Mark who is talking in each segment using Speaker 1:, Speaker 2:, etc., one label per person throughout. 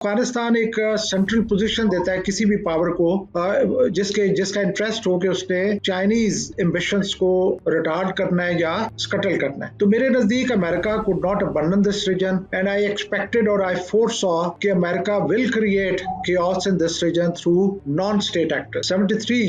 Speaker 1: अफगानिस्तान एक central position देता है किसी भी पावर को जिसका इंटरेस्ट हो कि उसने चाइनीज एम्बिशंस को रिटार्ड करना है या स्कटल करना है। तो मेरे नजदीक America could not abandon this region and I expected और आई फोरसॉ कि America will create chaos in this region through non-state actors। 75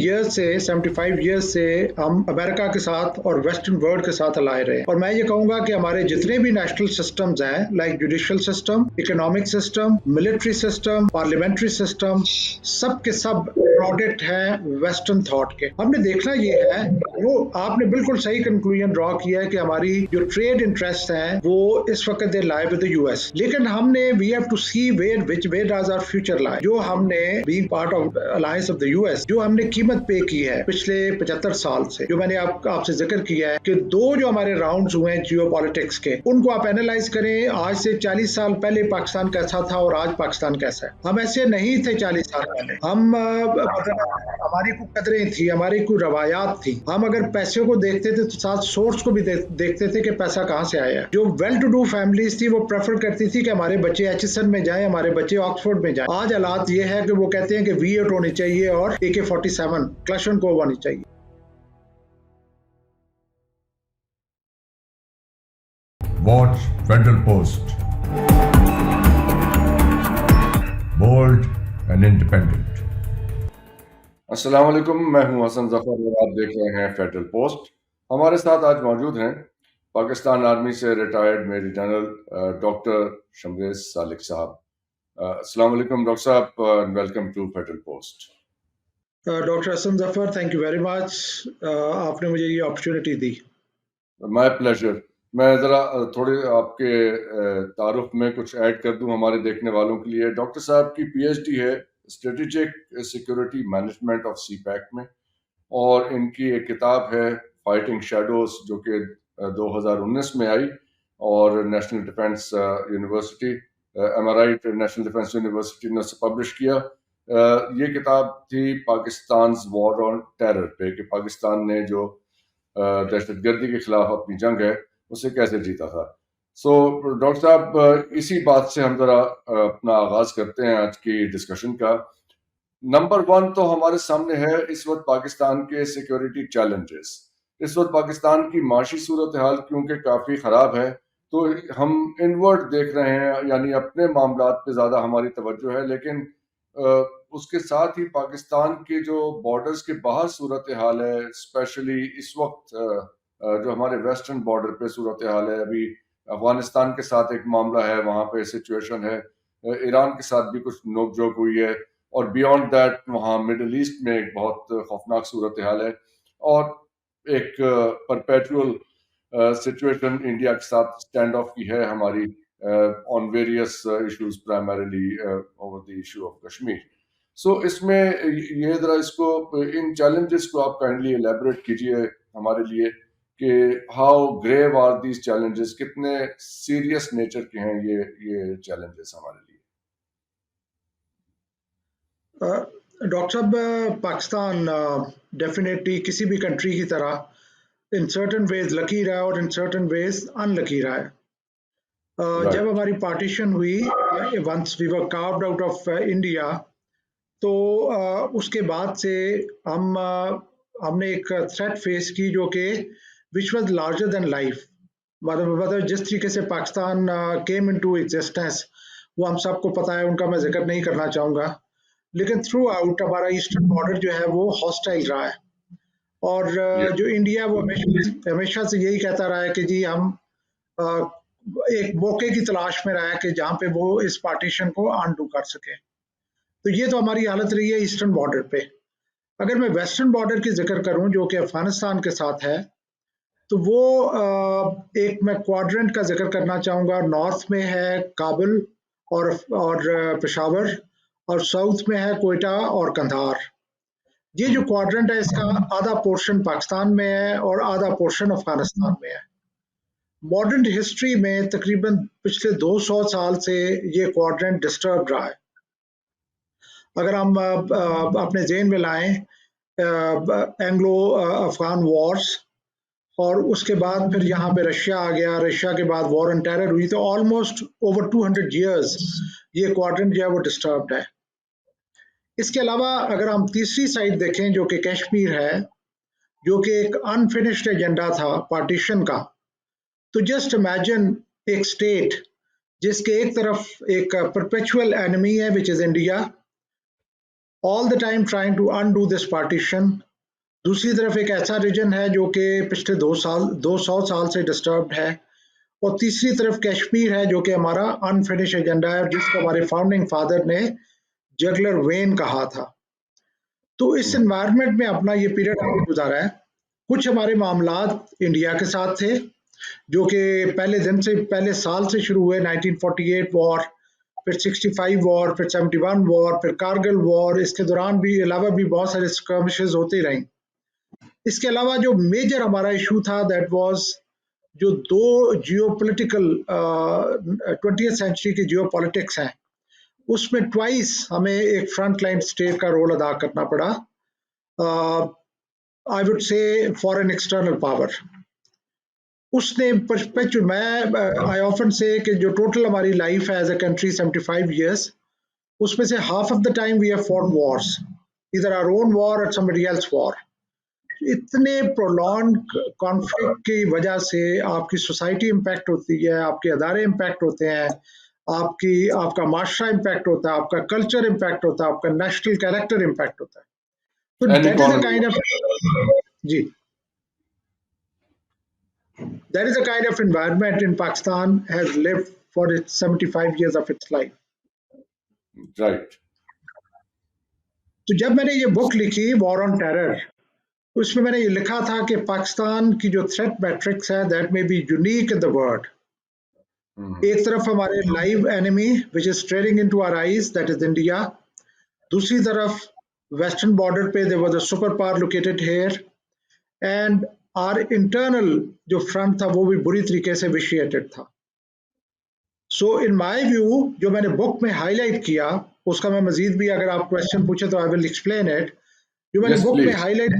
Speaker 1: years से हम अमेरिका के साथ और वेस्टर्न वर्ल्ड के साथ अलाए रहे और मैं ये कहूंगा कि हमारे जितने भी नेशनल सिस्टम्स हैं like judicial system, economic system, military system, parliamentary system, सब के सब प्रोडक्ट है वेस्टर्न थॉट के। हमने देखना ये है, वो आपने बिल्कुल सही कंक्लूजन ड्रॉ किया है कि हमारी जो ट्रेड इंटरेस्ट हैं वो इस वक्त they lie with the US, लेकिन हमने we have to see where does our future lie. जो हमने being part of alliance of the US जो हमने कीमत पे की है पिछले 75 साल से, जो मैंने आपसे जिक्र किया है कि दो जो हमारे राउंड्स हुए हैं जियोपॉलिटिक्स के, उनको आप एनालाइज करें। आज से 40 साल पहले पाकिस्तान कैसा था और आज पाकिस्तान कैसा है। हम ऐसे नहीं थे 40 साल पहले। हम हमारी कुछ कदरें थी, हमारी कुछ रवायात थी। हम अगर पैसे को देखते थे तो साथ सोर्स को भी देखते थे कि पैसा कहाँ से आया। जो वेल टू डू फैमिलीज थी वो प्रेफर करती थी कि हमारे बच्चे एचएसएन में जाएं, हमारे बच्चे ऑक्सफोर्ड में जाएं। आज हालात ये है कि वो कहते हैं कि V8 होनी चाहिए और AK-47 क्लैशनकोव होनी चाहिए।
Speaker 2: Watch Federal Post. Bold and independent.
Speaker 3: अस्सलाम वालेकुम, मैं हूं हसन जफर और आप देख रहे हैं फेडरल पोस्ट। हमारे साथ आज मौजूद हैं पाकिस्तान आर्मी से retired major general doctor Samraiz Salik साहब। अस्सलाम वालेकुम डॉक्टर साहब, welcome to Federal Post.
Speaker 1: Doctor Hasan Zafar, thank you very much, आपने मुझे ये अपॉर्चुनिटी दी।
Speaker 3: My pleasure. मैं ज़रा थोड़े आपके तारुफ में कुछ ऐड कर दूं हमारे देखने वालों के लिए। डॉक्टर साहब की PhD है strategic security management of CPAC में, और इनकी एक किताब है फाइटिंग शैडोज जो कि 2019 में आई और national defence university MRI national defence university ने उसे पब्लिश किया। ये किताब थी पाकिस्तान वॉर ऑन टेरर पे कि पाकिस्तान ने जो दहशतगर्दी के खिलाफ अपनी जंग है उसे कैसे जीता था। सो डॉक्टर साहब, इसी बात से हम जरा अपना आगाज करते हैं आज की डिस्कशन का। नंबर 1 तो हमारे सामने है इस वक्त पाकिस्तान के सिक्योरिटी चैलेंजेस। इस वक्त पाकिस्तान की माशी सूरत हाल क्योंकि काफ़ी ख़राब है, तो हम इनवर्ड देख रहे हैं, यानी अपने मामलात पे ज़्यादा हमारी तवज्जो है, लेकिन उसके साथ ही पाकिस्तान के जो बॉर्डर्स के बाहर सूरत हाल है, स्पेशली इस वक्त जो हमारे वेस्टर्न बॉर्डर पे सूरत हाल है, अभी अफगानिस्तान के साथ एक मामला है, वहाँ पे सिचुएशन है, ईरान के साथ भी कुछ नोकझोंक हुई है, और बियॉन्ड दैट वहाँ मिडल ईस्ट में एक बहुत खौफनाक सूरत हाल है, और एक परपेचुअल सिचुएशन इंडिया के साथ स्टैंड ऑफ की है हमारी on various issues, primarily over the issue of Kashmir. So इसमें ये ज़रा इसको इन चैलेंजेस को आप काइंडली एलैबोरेट कीजिए हमारे लिए कि how grave are these challenges, कितने सीरियस नेचर के हैं ये चैलेंजेस हमारे लिए।
Speaker 1: डॉक्टर साहब, पाकिस्तान डेफिनेटली किसी भी कंट्री की तरह इन सर्टेन वेज लकी रहा है और इन सर्टेन वेज अनलकी रहा है। जब हमारी पार्टीशन हुई, once we were carved out of India, तो उसके बाद से हमने एक थ्रेट फेस की जो कि which was larger than life. मतलब जिस तरीके से पाकिस्तान केम इनटू एग्जिस्टेंस वो हम सबको पता है, उनका मैं जिक्र नहीं करना चाहूँगा, लेकिन थ्रू आउट हमारा ईस्टर्न बॉर्डर जो है वो हॉस्टाइल रहा है। और जो इंडिया वो हमेशा से यही कहता रहा है कि जी हम एक मौके की तलाश में रहा है कि जहाँ पे वो इस पार्टीशन को अनडू कर सके। तो ये तो हमारी हालत रही है ईस्टर्न बॉर्डर पे। अगर मैं वेस्टर्न बॉर्डर की जिक्र करूं जो कि अफगानिस्तान के साथ है, तो वो एक मैं क्वाड्रेंट का जिक्र करना चाहूँगा। नॉर्थ में है काबुल और पेशावर, और साउथ में है कोयटा और कंधार। ये जो क्वाड्रेंट है इसका आधा पोर्शन पाकिस्तान में है और आधा पोर्शन अफगानिस्तान में है। मॉडर्न हिस्ट्री में तकरीबन पिछले 200 साल से ये क्वाड्रेंट डिस्टर्ब रहा है। अगर हम अपने जेहन में लाएं एंग्लो अफगान वॉर्स, और उसके बाद फिर यहाँ पे रशिया आ गया, रशिया के बाद वॉर ऑन टेरर हुई, तो ऑलमोस्ट ओवर 200 इयर्स ये क्वाड्रेंट जो है वो डिस्टर्ब्ड है। इसके अलावा अगर हम तीसरी साइड देखें जो कि कश्मीर है, जो कि एक अनफिनिश्ड एजेंडा था पार्टीशन का, तो जस्ट इमेजिन एक स्टेट जिसके एक तरफ एक परपेचुअल एनिमी है which is India, all the time trying to undo this partition, दूसरी तरफ एक ऐसा रीजन है जो कि पिछले 200 साल से डिस्टर्ब्ड है, और तीसरी तरफ कश्मीर है जो कि हमारा अनफिनिश एजेंडा है, जिसको हमारे फाउंडिंग फादर ने जगलर वेन कहा था। तो इस एनवायरनमेंट में अपना ये पीरियड हमने गुजारा है। कुछ हमारे मामलात इंडिया के साथ थे जो कि पहले साल से शुरू हुए, 1948 वॉर, फिर 65 वॉर, फिर 71 वॉर, फिर कारगिल वॉर, इसके दौरान भी अलावा भी बहुत सारे स्कर्मिशेस होती रहीं। इसके अलावा जो मेजर हमारा इशू था दैट वाज जो दो जियोपॉलिटिकल 20th सेंचुरी की जियोपॉलिटिक्स हैं, उसमें ट्वाइस हमें एक फ्रंट लाइन स्टेट का रोल अदा करना पड़ा, I would say for an external power. उसने परस्पेक्टिव, मैं आई ऑफन से कि जो टोटल हमारी लाइफ है एज अ कंट्री 75 इयर्स, उसमें से half of the time we have fought wars, इधर आवर ओन वॉर और समबडी एल्स वॉर। इतने प्रोलॉन्ग कॉन्फ्लिक्ट की वजह से आपकी सोसाइटी इम्पैक्ट होती है, आपके अदारे इम्पैक्ट होते हैं, आपका माशरा इम्पैक्ट होता है, आपका कल्चर इम्पैक्ट होता है, आपका नेशनल कैरेक्टर इम्पैक्ट होता है। तो that is a kind of, जी, that is the kind of environment in Pakistan has lived for its 75 years of its life.
Speaker 3: Right.
Speaker 1: तो जब मैंने ये बुक लिखी वॉर ऑन टेरर, तो इसमें मैंने ये लिखा था कि पाकिस्तान की जो थ्रेट मैट्रिक्स है that may be unique in the world. एक तरफ हमारे live enemy which is staring into our eyes that is India, दूसरी तरफ वेस्टर्न बॉर्डर पे there was a super power located here, and our internal जो front था वो भी बुरी तरीके से विशिएटेड था। सो इन माय व्यू जो मैंने बुक में हाईलाइट किया, उसका मैं मजीद भी अगर आप क्वेश्चन पूछे तो आई विल एक्सप्लेन इट। जो मैंने बुक में हाईलाइट,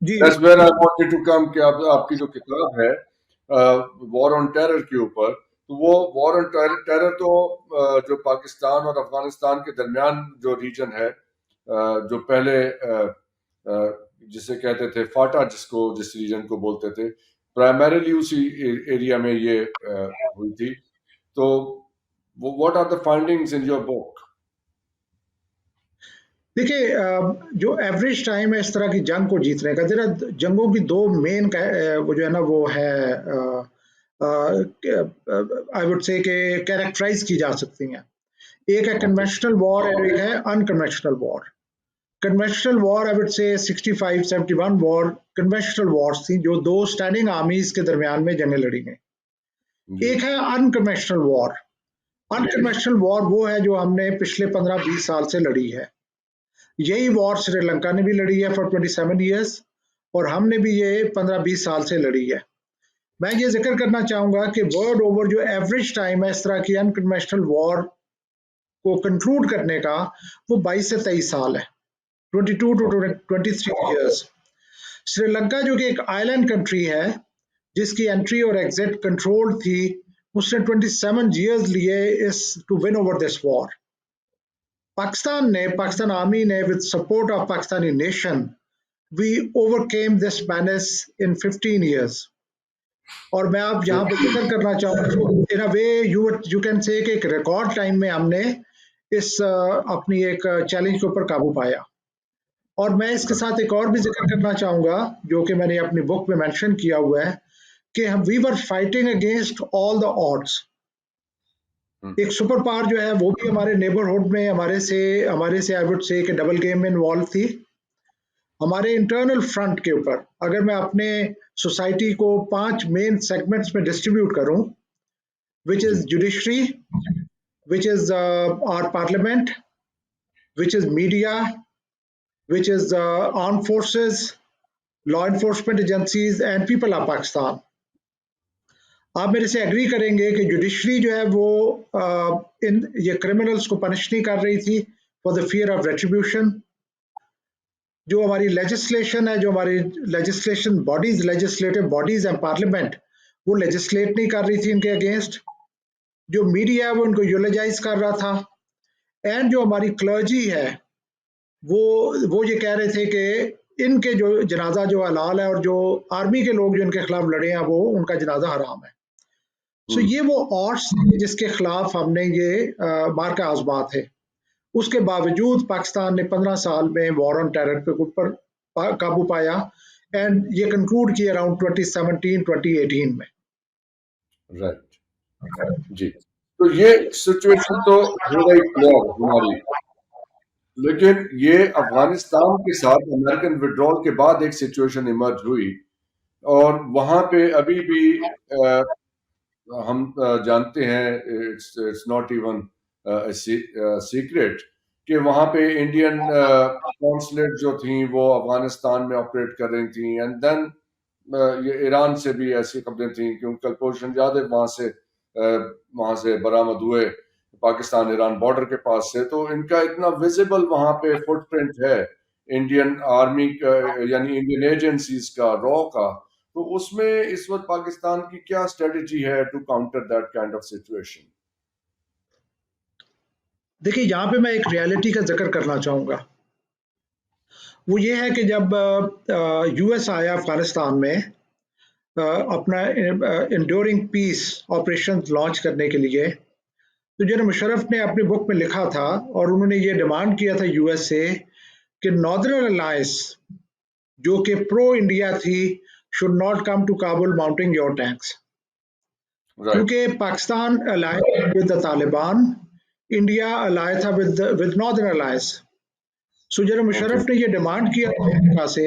Speaker 1: जी,
Speaker 3: That's where I wanted to come कि आपकी जो किताब है वॉर ऑन टेरर के ऊपर, तो वो वॉर ऑन टेरर तो जो पाकिस्तान और अफगानिस्तान के दरमियान जो रीजन है, जो पहले जिसे कहते थे फाटा, जिस रीजन को बोलते थे, प्राइमरीली उसी एरिया में ये हुई थी। तो what are the findings in your book?
Speaker 1: देखिए, जो एवरेज टाइम है इस तरह की जंग को जीतने का, जरा जंगों की दो मेन वो जो है ना वो है आई वुड से कि कैरेक्टराइज की जा सकती हैं। एक है कन्वेंशनल वॉर और एक है unconventional war. Conventional war I would say 65-71 war conventional Wars थी जो दो स्टैंडिंग आर्मीज के दरमियान में जंगें लड़ी गई। एक है अनकन्वेंशनल वॉर। अनकन्वेंशनल वॉर वो है जो हमने पिछले 15-20 साल से लड़ी है। यही वॉर श्रीलंका ने भी लड़ी है फॉर 27 ईयर्स, और हमने भी ये 15-20 साल से लड़ी है। मैं ये जिक्र करना चाहूंगा कि वर्ल्ड ओवर जो एवरेज टाइम है इस तरह की अनकन्वेंशनल वॉर को कंक्लूड करने का, वो 22 से 23 साल है, 22 to 23 ईयर्स। श्रीलंका जो कि एक आइलैंड कंट्री है जिसकी एंट्री और एग्जिट कंट्रोल थी, उसने 27 ईयर्स लिए इस to win over this war. Pakistan army ने with support of Pakistani nation, we overcame this menace in 15 years. और मैं आप यहाँ पे जिक्र करना चाहूँगा, इन अ वे यू कैन से कि एक रिकॉर्ड टाइम में हमने इस अपनी एक चैलेंज के ऊपर काबू पाया। और मैं इसके साथ एक और भी जिक्र करना चाहूँगा जो कि मैंने अपनी बुक में मेंशन किया हुआ है कि हम we were fighting against all the odds. एक सुपर पावर जो है वो भी हमारे नेबरहुड में हमारे से आई वुड से कि डबल गेम में इन्वॉल्व थी। हमारे इंटरनल फ्रंट के ऊपर अगर मैं अपने सोसाइटी को 5 मेन सेगमेंट्स में डिस्ट्रीब्यूट करूं, which is judiciary, which is our parliament, which is media, which is arm forces, law enforcement agencies and people of Pakistan. आप मेरे से एग्री करेंगे कि जुडिशरी जो है वो ये क्रिमिनल्स को पनिश नहीं कर रही थी for the fear of retribution. जो हमारी लेजिस्लेशन है, जो हमारी लेजिस्लेशन बॉडीज, लेजिस्लेटिव बॉडीज हैं, पार्लियामेंट, वो लेजिस्लेट नहीं कर रही थी इनके अगेंस्ट। जो मीडिया है वो इनको यूलेजाइज कर रहा था। एंड जो हमारी क्लर्जी है वो ये कह रहे थे कि इनके जो जनाजा जो हलाल है और जो आर्मी के लोग जो इनके खिलाफ लड़े हैं वो उनका जनाजा हराम है। सो ये वो ऑड्स जिसके खिलाफ हमने ये मार का आजमा थे। उसके बावजूद पाकिस्तान ने 15 साल में वॉर ऑन टेरर के ऊपर काबू पाया एंड ये कंक्लूड किया अराउंड 2017-2018 में।
Speaker 3: राइट जी। तो ये सिचुएशन तो हो गई क्लियर हमारी, लेकिन ये अफगानिस्तान के साथ अमेरिकन विड्रॉल के बाद एक सिचुएशन इमर्ज हुई और वहां पे अभी भी हम जानते हैं, इट्स नॉट इवन सीक्रेट कि वहां पे इंडियन कॉन्सुलेट जो थी वो अफगानिस्तान में ऑपरेट कर रही थी। एंड देन ये ईरान से भी ऐसी खबरें थी, क्योंकि कलपोषण याद है वहां से बरामद हुए पाकिस्तान ईरान बॉर्डर के पास से। तो इनका इतना विजिबल वहां पे फुटप्रिंट है इंडियन आर्मी का, यानी इंडियन एजेंसीज का, रॉ का। तो उसमें इस वक्त पाकिस्तान की क्या स्ट्रेटजी है to counter that kind of situation?
Speaker 1: देखिए, यहाँ पे मैं एक रियलिटी का जिक्र करना चाहूँगा। वो ये है कि जब यूएस आया अफगानिस्तान में अपना इंड्योरिंग पीस ऑपरेशन लॉन्च करने के लिए, तो जनरल मुशर्रफ ने अपनी बुक में लिखा था और उन्होंने ये डिमांड किया था यूएस से कि नॉर्दर्न अलायंस जो कि प्रो इंडिया थी should not come to Kabul mounting your tanks, क्योंकि Pakistan alliance with the Taliban, India allied था with northern alliance. So general Musharraf ने ये डिमांड किया अमेरिका से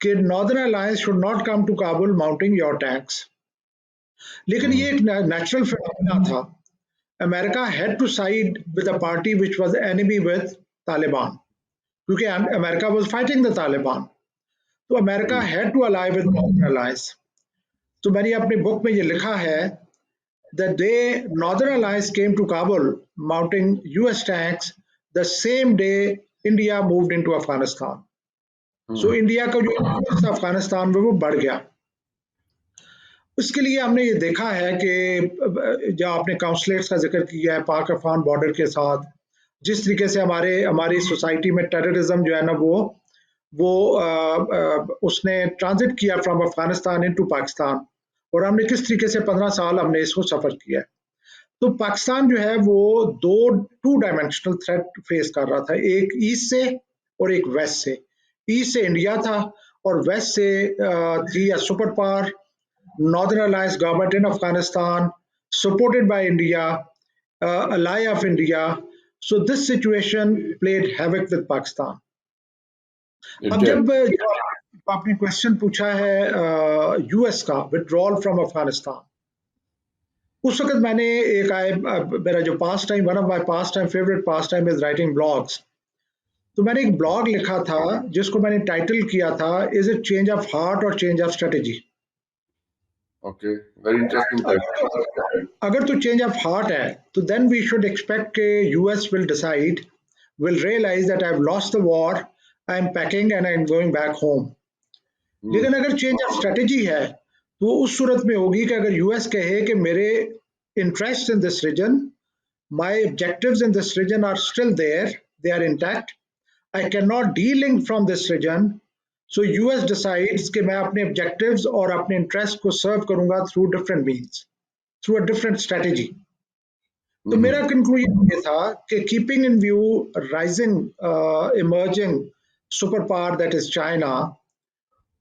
Speaker 1: कि northern alliance should not come to Kabul mounting your tanks. लेकिन ये एक नेचुरल फिनोमेना था। America had to side with a party which was enemy with Taliban, क्योंकि America was fighting the Taliban. तो America had to ally with northern alliance. तो मैंने अपनी book में ये लिखा है that day Northern Alliance came to Kabul mounting US tanks, the same day India moved into Afghanistan. So India का जो अफगानिस्तान में वो बढ़ गया। उसके लिए हमने ये देखा है कि जो आपने काउंसलेट्स का जिक्र किया है पाक अफगान बॉर्डर के साथ, जिस तरीके से हमारी सोसाइटी में टेररिज्म जो है ना वो उसने ट्रांजिट किया फ्रॉम अफगानिस्तान इनटू पाकिस्तान, और हमने किस तरीके से 15 साल हमने इसको सफर किया है। तो पाकिस्तान जो है वो टू डायमेंशनल थ्रेट फेस कर रहा था, एक ईस्ट से और एक वेस्ट से। ईस्ट से इंडिया था और वेस्ट से थी अ super power northern alliance government in Afghanistan supported by India, ally of India. So this situation played havoc with Pakistan. अब जब आपने क्वेश्चन पूछा है यूएस का विड्रॉल फ्रॉम अफगानिस्तान, उस वक्त मैंने मेरा जो pastime, one of my pastime favourite pastime is writing blogs. तो मैंने एक ब्लॉग लिखा था जिसको मैंने टाइटल किया था is it change of heart और change of strategy.
Speaker 3: Okay, very interesting.
Speaker 1: अगर तो चेंज ऑफ हार्ट है तो देन वी शुड एक्सपेक्ट के US will decide, will realise that I have lost the war, I am packing and I am going back home. लेकिन अगर change of strategy है तो उस सूरत में होगी कि अगर यूएस कहे कि मेरे interest in this region, my objectives in this region are still there, they are intact, I can not delink from this region, so US decides कि मैं अपने ऑब्जेक्टिव्स और अपने इंटरेस्ट को सर्व करूंगा through different means, through a different strategy. तो मेरा conclusion ये था कि keeping in view rising emerging super power that is China,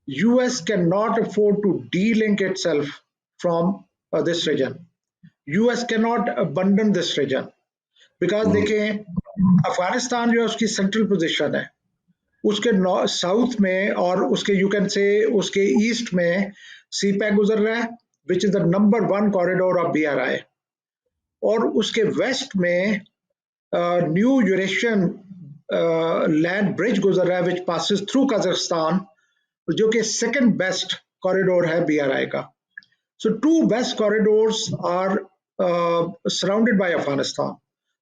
Speaker 1: US cannot afford to de-link itself from this region. US cannot abandon this region because देखें अफगानिस्तान जो है उसकी central position है, उसके साउथ में और उसके यू कैन से उसके ईस्ट में CPAC गुजर रहा है which is the number 1 corridor of BRI, और उसके वेस्ट में न्यू यूरेशियन लैंड ब्रिज गुजर रहा है विच पासिस थ्रू कजाकिस्तान, जो कि सेकंड बेस्ट कॉरिडोर है BRI का। So 2 best corridors are surrounded by Afghanistan.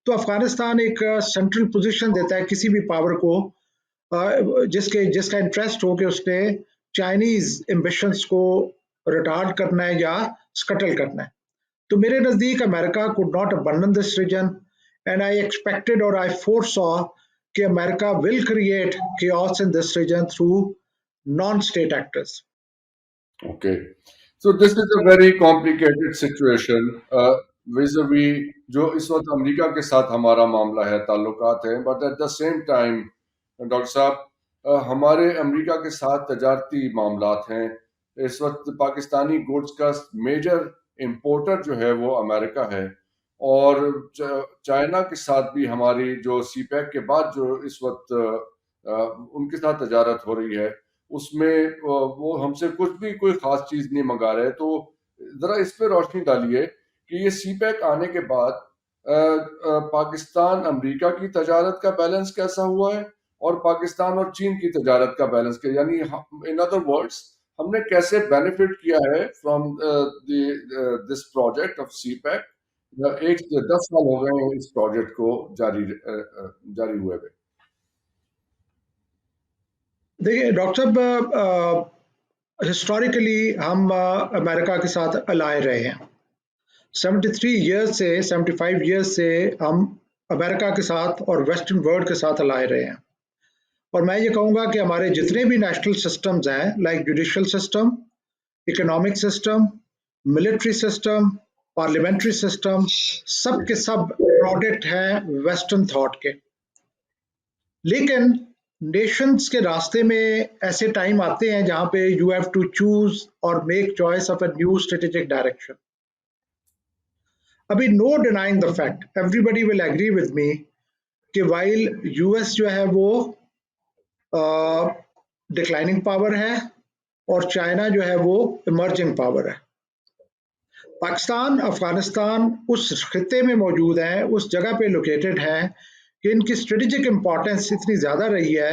Speaker 1: तो अफगानिस्तान एक सेंट्रल पोजीशन देता है किसी भी पावर को जिसका इंटरेस्ट हो कि उसने चाइनीज एम्बिशंस को रिटार्ड करना है या स्कटल करना है। तो मेरे नजदीक America could not abandon this region and I expected और आई फोरसॉ कि America will create chaos in this region through non-state actors.
Speaker 3: Okay. So this is a very complicated situation vis-a-vis जो इस वक्त अमेरिका के साथ हमारा मामला है, ताल्लुकात हैं, but at the same time doctor साहब हमारे अमेरिका के साथ तजारती मामलात हैं। इस वक्त पाकिस्तानी गुड्स का मेजर इंपोर्टर जो है वो अमेरिका है, और चाइना के साथ भी हमारी जो सीपैक के बाद जो इस वक्त उनके साथ तजारत हो रही है, उसमें वो हमसे कुछ भी कोई खास चीज नहीं मंगा रहे। तो जरा इस पे रोशनी डालिए कि ये सीपैक आने के बाद पाकिस्तान अमेरिका की तजारत का बैलेंस कैसा हुआ है और पाकिस्तान और चीन की तजारत का बैलेंस क्या, यानी इन अदर वर्ड्स हमने कैसे बेनिफिट किया है from this project of CPEC. 10 साल हो गए हैं इस प्रोजेक्ट को जारी हुए हुए।
Speaker 1: देखिए डॉक्टर साहब, हिस्टोरिकली हम अमेरिका के साथ अलाय रहे हैं। 73 ईयर्स से 75 ईयर्स से हम अमेरिका के साथ और वेस्टर्न वर्ल्ड के साथ अलाय रहे हैं। और मैं ये कहूँगा कि हमारे जितने भी नेशनल सिस्टम्स हैं, like judicial system, economic system, military system, parliamentary system, सब के सब प्रोडक्ट हैं वेस्टर्न थॉट के। लेकिन नेशंस के रास्ते में ऐसे टाइम आते हैं जहां पे यू हैव टू चूज और make choice of a new strategic direction. अभी no denying the fact, everybody will agree with me कि वाइल यूएस जो है वो डिक्लाइनिंग पावर है और चाइना जो है वो इमर्जिंग पावर है। पाकिस्तान, अफगानिस्तान उस खिते में मौजूद है, उस जगह पे लोकेटेड है कि इनकी स्ट्रेटेजिक इंपॉर्टेंस इतनी ज्यादा रही है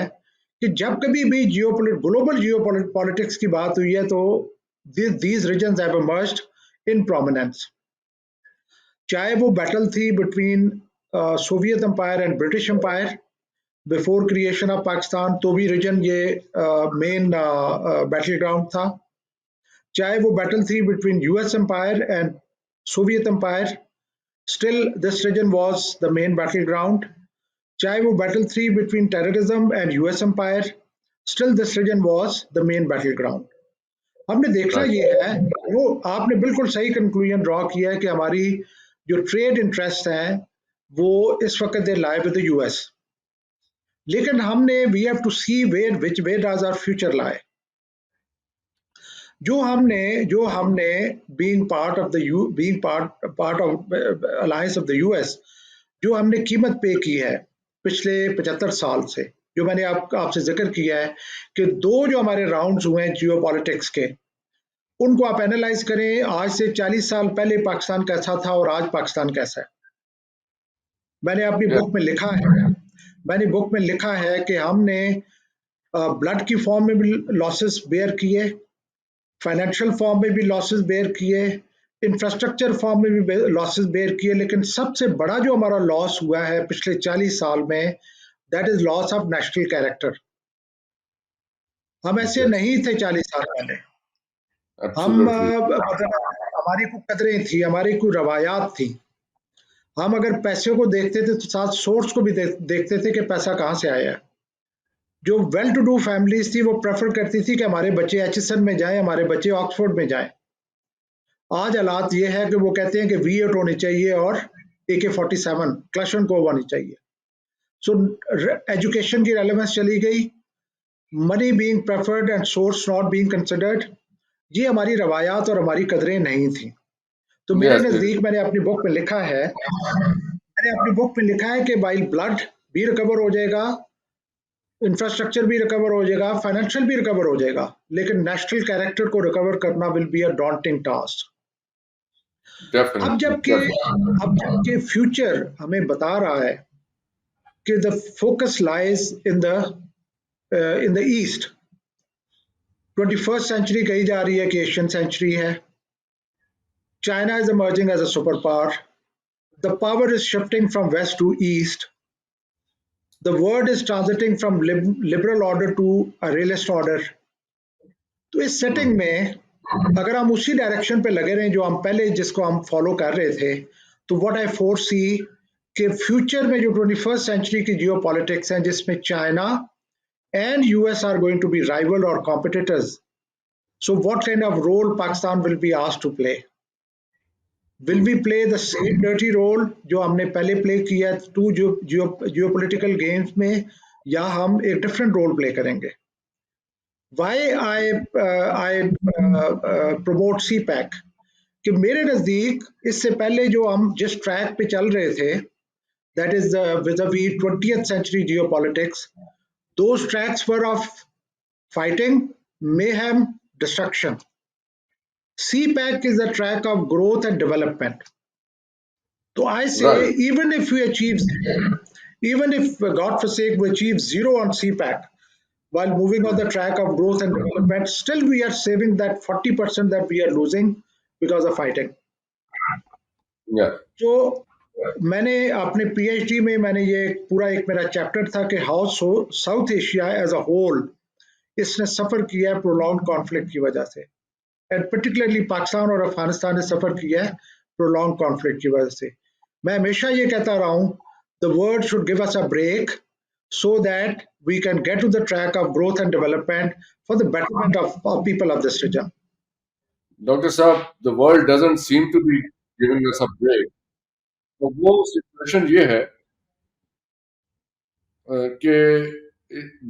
Speaker 1: कि जब कभी भी ग्लोबल जियोपॉलिटिक्स की बात हुई है तो these regions have emerged in prominence। चाहे वो बैटल थी between Soviet empire and British empire before creation of Pakistan, तो भी रीजन ये मेन बैटल ग्राउंड था। चाहे वो बैटल थी between US empire and Soviet empire, still this region was the main battle ground. चाहे वो बैटल थी between terrorism and US empire, still this region was the main battle ground. हमने देखना ये है, वो आपने बिल्कुल सही कंक्लूजन ड्रॉ किया है कि हमारी जो ट्रेड इंटरेस्ट हैं वो इस वक्त they lie with the US. लेकिन हमने we have to see where does our future lie. जो हमने being part of alliance of the US, जो हमने कीमत पे की है पिछले 75 साल से, जो मैंने आपसे जिक्र किया है कि दो जो हमारे राउंड्स हुए हैं जियोपॉलिटिक्स के, उनको आप एनालाइज करें, आज से 40 साल पहले पाकिस्तान कैसा था और आज पाकिस्तान कैसा है। मैंने अपनी बुक में लिखा है कि हमने ब्लड की फॉर्म में भी लॉसेस बेयर किए, फाइनेंशियल फॉर्म में भी लॉसेस बेयर किए, इंफ्रास्ट्रक्चर फॉर्म में भी लॉसेस बेयर किए, लेकिन सबसे बड़ा जो हमारा लॉस हुआ है पिछले 40 साल में, that is loss of national character. हम ऐसे नहीं थे 40 साल पहले। हमारी कुछ कदरें थी, हमारी कुछ रवायात थी। हम अगर पैसे को देखते थे तो साथ सोर्स को भी देखते थे कि पैसा कहाँ से आया है। जो वेल टू डू फैमिलीज थी वो प्रेफर करती थी कि हमारे बच्चे एचएसएन में जाएं, हमारे बच्चे ऑक्सफोर्ड में जाएं। आज हालात ये है कि वो कहते हैं कि V8 होनी चाहिए और AK-47 क्लशनकोव होनी चाहिए। सो एजुकेशन की रेलेवेंस चली गई, money being preferred and source not being considered. ये हमारी रवायात और हमारी कदरें नहीं थी। तो मेरे नजदीक मैंने अपनी बुक में लिखा है कि वाइल ब्लड भी रिकवर हो जाएगा, इंफ्रास्ट्रक्चर भी रिकवर हो जाएगा, फाइनेंशियल भी रिकवर हो जाएगा, लेकिन नेशनल कैरेक्टर को रिकवर करना will be a daunting task. अब जबकि फ्यूचर हमें बता रहा है कि the focus lies in the east. 21st century कही जा रही है कि एशियन सेंचुरी है। China is emerging as a superpower. The power is shifting from west to east. the world is transiting from liberal order to a realist order. तो इस setting में अगर हम उसी डायरेक्शन पे लगे रहें जो हम पहले जिसको हम फॉलो कर रहे थे, तो व्हाट आई फोरसी कि फ्यूचर में जो 21st सेंचुरी की जियो पॉलिटिक्स हैं जिसमें China and US are going to be rival और competitors, so what kind of role Pakistan will be asked to play? Will we play the same dirty role जो हमने पहले play किया to geopolitical games में, या हम एक डिफरेंट रोल प्ले करेंगे? Why I promote CPAC कि मेरे नज़दीक इससे पहले जो हम जिस ट्रैक पे चल रहे थे, that is vis-a-vis 20th century geopolitics, those tracks were of fighting, mayhem, destruction. CPAC is a track of growth and development. So I say,
Speaker 3: Right.
Speaker 1: even if we achieve, even if God forsake we achieve zero on CPAC, while moving on the track of growth and development, still we are saving that 40% that we are losing because of fighting.
Speaker 3: Yeah.
Speaker 1: So मैंने अपने PhD में मैंने ये पूरा एक मेरा chapter था कि how South Asia as a whole इसने सफ़र किया है प्रोलॉन्ग कॉन्फ्लिक्ट की वजह से, एंड पर्टिकुलरली पाकिस्तान और अफगानिस्तान ने सफ़र किया है प्रोलॉन्ग कॉन्फ्लिक्ट की वजह से. मैं हमेशा ये कहता रहा हूँ, the world should give us a break so that we can get to the track of growth and development for the betterment of people of this region.
Speaker 3: Dr. Saab, the world doesn't seem to be giving us a break. तो वो situation ये है कि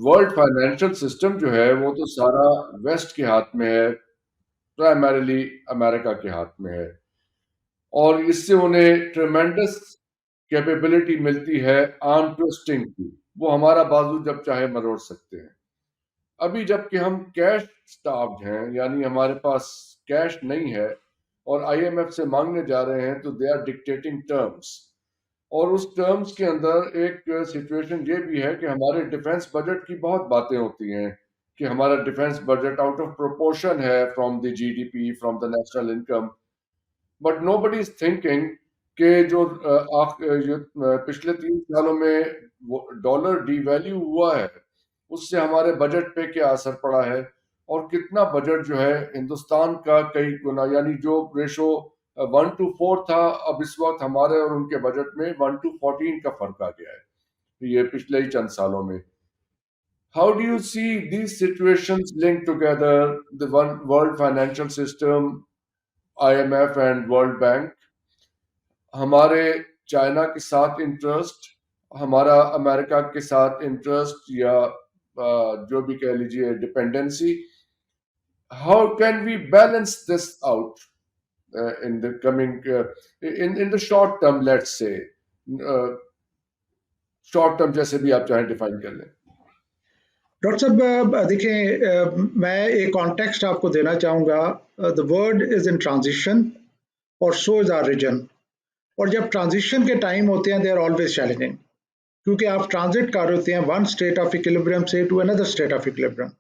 Speaker 3: world financial system जो है वो तो सारा वेस्ट के हाथ में है, प्राइमरीली अमेरिका के हाथ में है, और इससे उन्हें ट्रेमेंडस कैपेबिलिटी मिलती है आर्म ट्विस्टिंग की. वो हमारा बाजू जब चाहे मरोड़ सकते हैं. अभी जबकि हम कैश स्टार्व्ड हैं, यानी हमारे पास कैश नहीं है और आईएमएफ से मांगने जा रहे हैं, तो दे आर डिक्टेटिंग टर्म्स. और उस टर्म्स के अंदर एक सिचुएशन ये भी है कि हमारे डिफेंस बजट की बहुत बातें होती हैं कि हमारा defence budget out of proportion है from the GDP, from the national income. But nobody is thinking कि जो पिछले 3 सालों में डॉलर डिवैल्यू हुआ है उससे हमारे बजट पे क्या असर पड़ा है, और कितना बजट जो है हिंदुस्तान का कई गुना, यानी जो रेशो 1:4 था, अब इस वक्त हमारे और उनके बजट में 1:14 का फर्क आ गया है ये पिछले ही चंद सालों में. How do you see these situations link together, the world financial system, IMF and world bank, हमारे चाइना के साथ इंटरेस्ट, हमारा अमेरिका के साथ इंटरेस्ट, या जो भी कह लीजिए dependency? How can we balance this out in the coming in the short term, let's say short term, जैसे भी आप चाहें डिफाइन कर लें.
Speaker 1: डॉक्टर साहब देखें, मैं एक कॉन्टेक्स्ट आपको देना चाहूँगा. The world is in transition और सो इज आवर रीजन. और जब ट्रांजिशन के टाइम होते हैं, दे आर ऑलवेज चैलेंजिंग, क्योंकि आप ट्रांजिट कर रहे होते हैं वन स्टेट ऑफ इक्विलिब्रियम से to another state of equilibrium.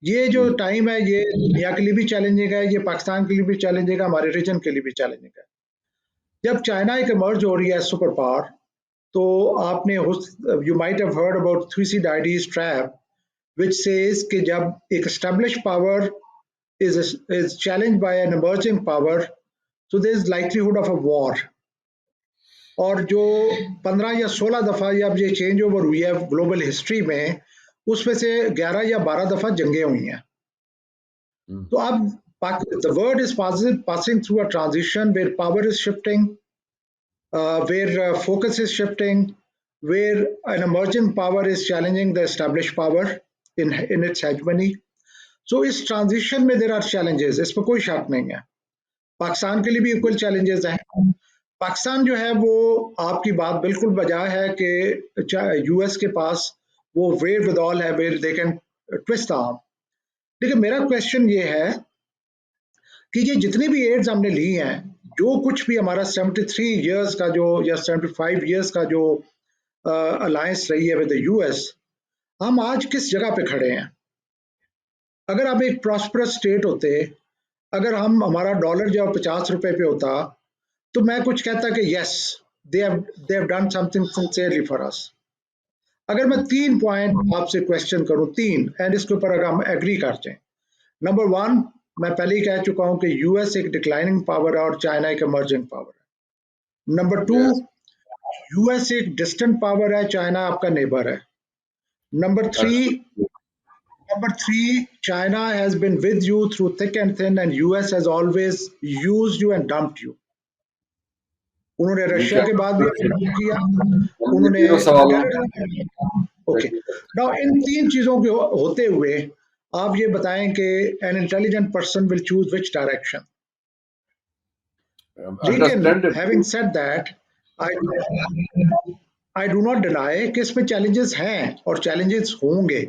Speaker 1: ये जो टाइम है ये दुनिया के लिए भी चैलेंजिंग है, ये पाकिस्तान के लिए भी चैलेंजिंग है, हमारे रीजन के लिए भी चैलेंजिंग है. जब चाइना एक इमर्ज हो रही है सुपर पावर, तो आपने you might have heard about 3C डायडीज ट्रैप, which says कि जब एक established power is challenged by an emerging power, so there is likelihood of a war. और जो 15 या 16 दफ़ा जब ये चेंज ओवर हुई है ग्लोबल हिस्ट्री में, उसमें से 11 या 12 दफ़ा जंगें हुई हैं. तो अब the world is passing through a transition where power is shifting, where focus is shifting, where an emerging power is challenging the established power in its hegemony. So इस ट्रांजिशन में there are challenges, इस पर कोई शक नहीं है. पाकिस्तान के लिए भी इक्वल चैलेंजेस हैं. पाकिस्तान जो है वो, आपकी बात बिल्कुल बजा है कि यूएस के पास वो वेयर विद ऑल है, where they can twist arm. लेकिन मेरा क्वेश्चन ये है कि ये जितनी भी एड्स हमने ली हैं, जो कुछ भी हमारा 73 इयर्स का जो, या 75 इयर्स का जो अलायंस रही है विद यूएस, हम आज किस जगह पे खड़े हैं? अगर आप एक प्रॉस्परस स्टेट होते, अगर हमारा डॉलर जो 50 रुपए पे होता, तो मैं कुछ कहता कि yes, they have done something sincerely for us. अगर मैं 3 पॉइंट आपसे क्वेश्चन करूं, 3, एंड इसके ऊपर अगर हम एग्री करते हैं। नंबर 1, मैं पहले ही कह चुका हूं कि यूएस एक डिक्लाइनिंग पावर है और चाइना एक इमर्जिंग पावर है। नंबर 2,
Speaker 3: Yes,
Speaker 1: यूएस एक डिस्टेंट पावर है, चाइना आपका नेबर है। Number 3,
Speaker 3: absolutely.
Speaker 1: China has been with you through thick and thin, and US has always used you and dumped you. उन्होंने
Speaker 3: जी
Speaker 1: Russia
Speaker 3: क्या
Speaker 1: के बाद भी डंप किया,
Speaker 3: हम ये
Speaker 1: उन्होंने
Speaker 3: तीनों सवालों
Speaker 1: ओके। नाउ इन 3 चीजों के होते हुए आप ये बताएं कि an intelligent person will choose which direction. लेकिन having
Speaker 3: understandable
Speaker 1: said that, I do not deny कि इसमें चैलेंजेस हैं और चैलेंजेस होंगे।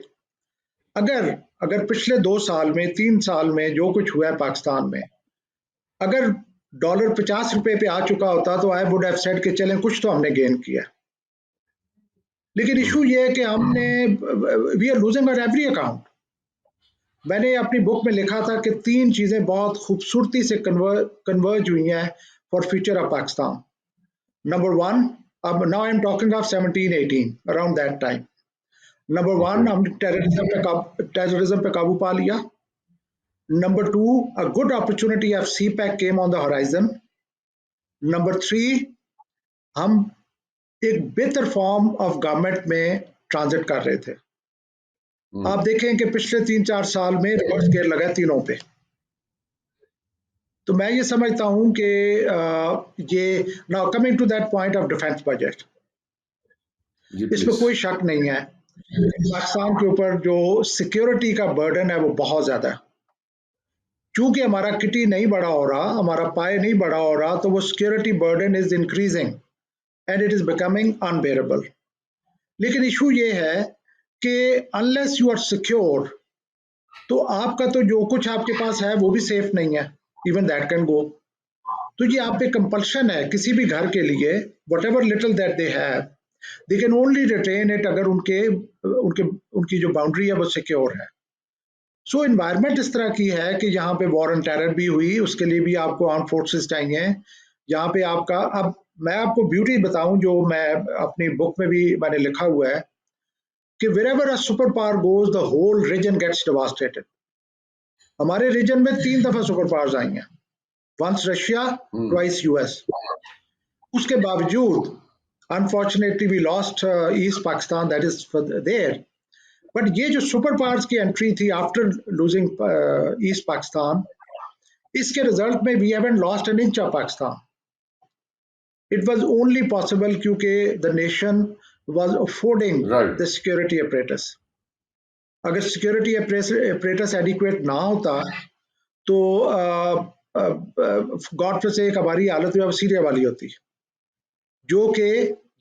Speaker 1: अगर अगर पिछले 2 साल में, 3 साल में जो कुछ हुआ है पाकिस्तान में, अगर डॉलर 50 रुपए पे आ चुका होता तो आई वुड हैव सेड कि चलें कुछ तो हमने गेन किया। लेकिन इशू ये है कि हमने, we are losing on every account. मैंने अपनी बुक में लिखा था कि 3 चीजें बहुत खूबसूरती से कन्वर्ज हुई हैं for future of Pakistan. Number 1, अब now I am talking of 17-18 around that time. Number 1, हमने टेररिज्म पे काबू पा लिया। Number 2, a good opportunity of CPAC came on the horizon. Number 3, हम एक बेहतर फॉर्म ऑफ गवर्नमेंट में ट्रांजिट कर रहे थे। आप देखें कि पिछले 3-4 साल में रिवर्स गियर लगा है तीनों पे। तो मैं ये समझता हूं कि ये, now coming to that point of defence budget,
Speaker 3: जी
Speaker 1: इसमें
Speaker 3: प्लीज
Speaker 1: कोई शक नहीं है पाकिस्तान के ऊपर जो सिक्योरिटी का बर्डन है वो बहुत ज्यादा है। चूंकि हमारा किटी नहीं बड़ा हो रहा, हमारा पाए नहीं बड़ा हो रहा, तो वो security burden is increasing and it is becoming unbearable. लेकिन इशू ये है कि अनलेस यू आर सिक्योर, तो आपका तो जो कुछ आपके पास है वो भी सेफ नहीं है, इवन दैट कैन गो। तो ये आप पे कंपल्शन है किसी भी घर के लिए, whatever little that they have, they can only retain it अगर उनके उनके उनकी जो बाउंड्री है वो सिक्योर है। सो एनवायरनमेंट इस तरह की है कि यहाँ पे वॉर एंड टेरर भी हुई, उसके लिए भी आपको आर्म फोर्सेस चाहिए। यहाँ पे आपका, अब मैं आपको ब्यूटी बताऊं जो मैं अपनी बुक में भी मैंने लिखा हुआ है कि wherever a superpower goes, the whole region gets devastated. हमारे रीजन में 3 दफा सुपर पावर्स आई हैं, वंस रशिया, ट्वाइस यूएस। उसके बावजूद unfortunately we lost East Pakistan, that is there. But ये जो सुपर पावर्स की एंट्री थी आफ्टर लूजिंग ईस्ट पाकिस्तान, इसके रिजल्ट में we haven't lost an inch of Pakistan. It was only possible क्योंकि the nation was affording
Speaker 3: right
Speaker 1: the security apparatus. अगर security apparatus adequate ना होता तो गॉड से एक हमारी हालत में सीरिया वाली होती, जो कि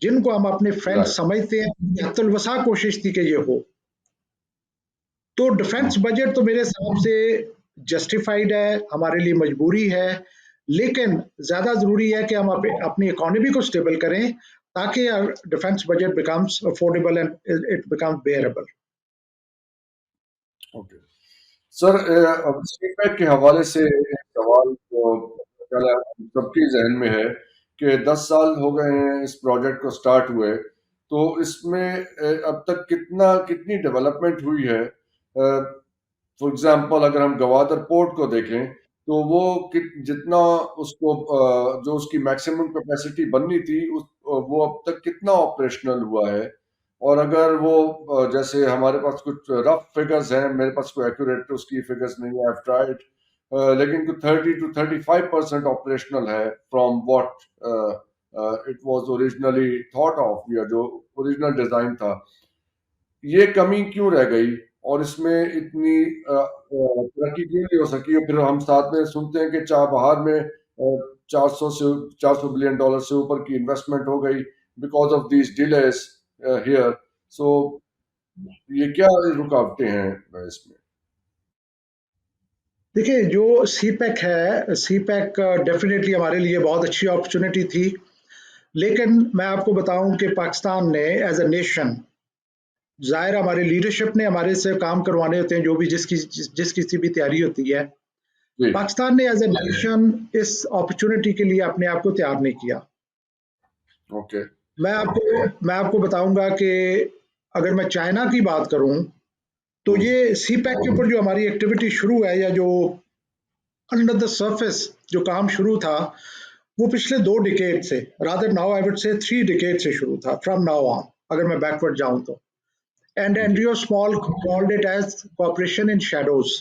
Speaker 1: जिनको हम अपने फ्रेंड्स
Speaker 3: राइट
Speaker 1: समझते हैं, हत्तुलवसा कोशिश थी कि ये हो। तो डिफेंस बजट तो मेरे हिसाब से जस्टिफाइड है, हमारे लिए मजबूरी है, लेकिन ज्यादा जरूरी है कि हम अपनी इकोनॉमी को स्टेबल करें ताकि defence budget becomes affordable and it becomes bearable.
Speaker 3: Okay sir, अब सीपैक के हवाले से एक सवाल तो पहले सबके जहन में है कि 10 साल हो गए हैं इस प्रोजेक्ट को स्टार्ट हुए, तो इसमें अब तक कितनी डेवलपमेंट हुई है। फॉर एग्जांपल अगर हम गवादर पोर्ट को देखें तो वो जितना उसको जो उसकी मैक्सिमम कैपेसिटी बननी थी वो अब तक कितना ऑपरेशनल हुआ है। और अगर वो जैसे हमारे पास कुछ रफ फिगर्स हैं, मेरे पास कोई एक्यूरेट उसकी फिगर्स नहीं है, आई हैव ट्राइड, लेकिन कुछ 30 to 35% ऑपरेशनल है from what it was originally thought of, या जो ओरिजिनल डिजाइन था। ये कमी क्यों रह गई और इसमें इतनी तरक्की क्यों नहीं हो सकी? और फिर हम साथ में सुनते हैं कि बाहर में 400 बिलियन डॉलर से ऊपर की इन्वेस्टमेंट हो गई because of these delays here. So ये क्या रुकावटें हैं इसमें?
Speaker 1: देखिए, जो सीपैक है, सीपैक डेफिनेटली हमारे लिए बहुत अच्छी अपॉर्चुनिटी थी, लेकिन मैं आपको बताऊं कि पाकिस्तान ने एज अ नेशन, जाहिर हमारे लीडरशिप ने हमारे से काम करवाने होते हैं, जो भी जिस किसी भी तैयारी होती है,
Speaker 3: जी
Speaker 1: पाकिस्तान ने एज ए नेशन इस अपॉर्चुनिटी के लिए अपने आप को तैयार नहीं किया।
Speaker 3: ओके
Speaker 1: मैं आपको बताऊंगा कि अगर मैं चाइना की बात करूं तो ये सीपैक के ऊपर जो हमारी एक्टिविटी शुरू है या जो अंडर द सरफेस जो काम शुरू था वो पिछले 2 डिकेड से, rather now I would say 3 decade से शुरू था, फ्रॉम नाउ ऑन अगर मैं बैकवर्ड जाऊं तो। And Andrew Small called it as cooperation in shadows,